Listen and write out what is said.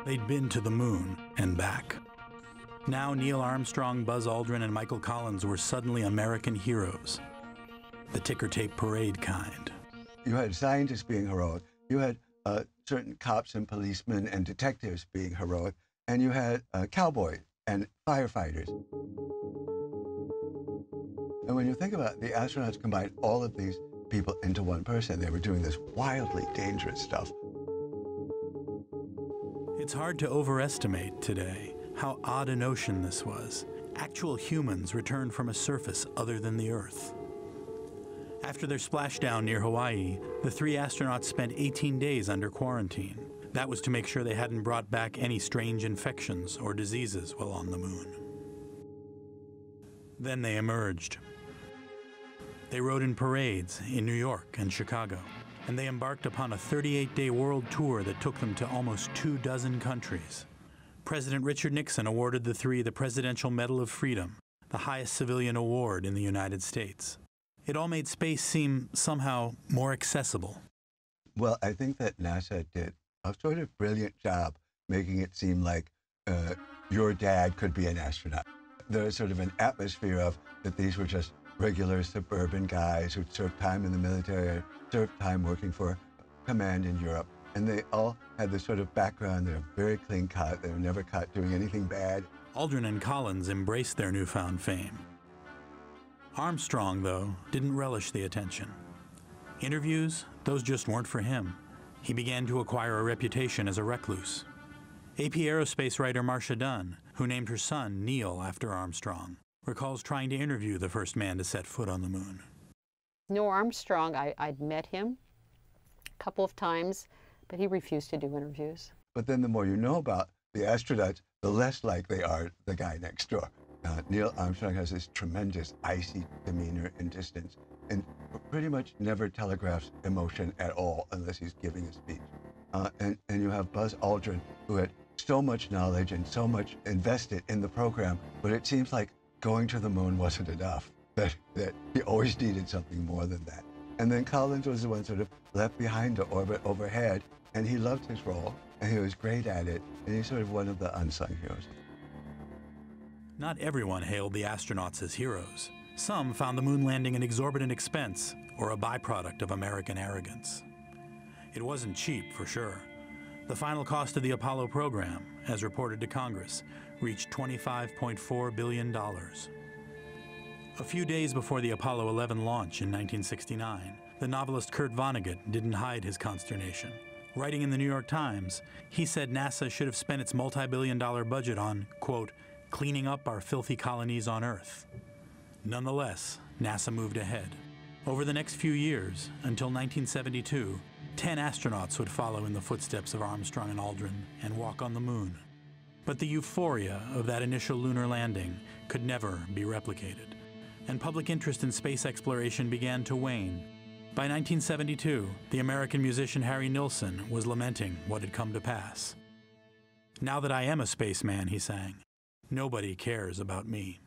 They'd been to the moon and back. Now Neil Armstrong, Buzz Aldrin, and Michael Collins were suddenly American heroes. The ticker tape parade kind. You had scientists being heroic. You had certain cops and policemen and detectives being heroic. And you had cowboys and firefighters. And when you think about it, the astronauts combined all of these people into one person. They were doing this wildly dangerous stuff. It's hard to overestimate today how odd a notion this was. Actual humans returned from a surface other than the Earth. After their splashdown near Hawaii, the 3 astronauts spent 18 days under quarantine. That was to make sure they hadn't brought back any strange infections or diseases while on the moon. Then they emerged. They rode in parades in New York and Chicago, and they embarked upon a 38-day world tour that took them to almost 24 countries. President Richard Nixon awarded the 3 the Presidential Medal of Freedom, the highest civilian award in the United States. It all made space seem somehow more accessible. Well, I think that NASA did a sort of brilliant job making it seem like your dad could be an astronaut. There's sort of an atmosphere of that these were just regular suburban guys who'd served time in the military, served time working for command in Europe. And they all had this sort of background. They're very clean cut. They were never caught doing anything bad. Aldrin and Collins embraced their newfound fame. Armstrong, though, didn't relish the attention. Interviews, those just weren't for him. He began to acquire a reputation as a recluse. AP Aerospace writer Marcia Dunn, who named her son Neil after Armstrong, recalls trying to interview the first man to set foot on the moon. Neil Armstrong, I'd met him a couple of times, but he refused to do interviews. But then the more you know about the astronauts, the less like they are the guy next door. Neil Armstrong has this tremendous icy demeanor and distance, and pretty much never telegraphs emotion at all unless he's giving a speech. And you have Buzz Aldrin, who had so much knowledge and so much invested in the program, but it seems like going to the moon wasn't enough, that he always needed something more than that. And then Collins was the one sort of left behind to orbit overhead, and he loved his role, and he was great at it, and he's sort of one of the unsung heroes. Not everyone hailed the astronauts as heroes. Some found the moon landing an exorbitant expense or a byproduct of American arrogance. It wasn't cheap, for sure. The final cost of the Apollo program, as reported to Congress, reached $25.4 billion. A few days before the Apollo 11 launch in 1969, the novelist Kurt Vonnegut didn't hide his consternation. Writing in the New York Times, he said NASA should have spent its multi-billion-dollar budget on, quote, cleaning up our filthy colonies on Earth. Nonetheless, NASA moved ahead. Over the next few years, until 1972, 10 astronauts would follow in the footsteps of Armstrong and Aldrin and walk on the moon. But the euphoria of that initial lunar landing could never be replicated, and public interest in space exploration began to wane. By 1972, the American musician Harry Nilsson was lamenting what had come to pass. "Now that I am a spaceman," he sang, "nobody cares about me."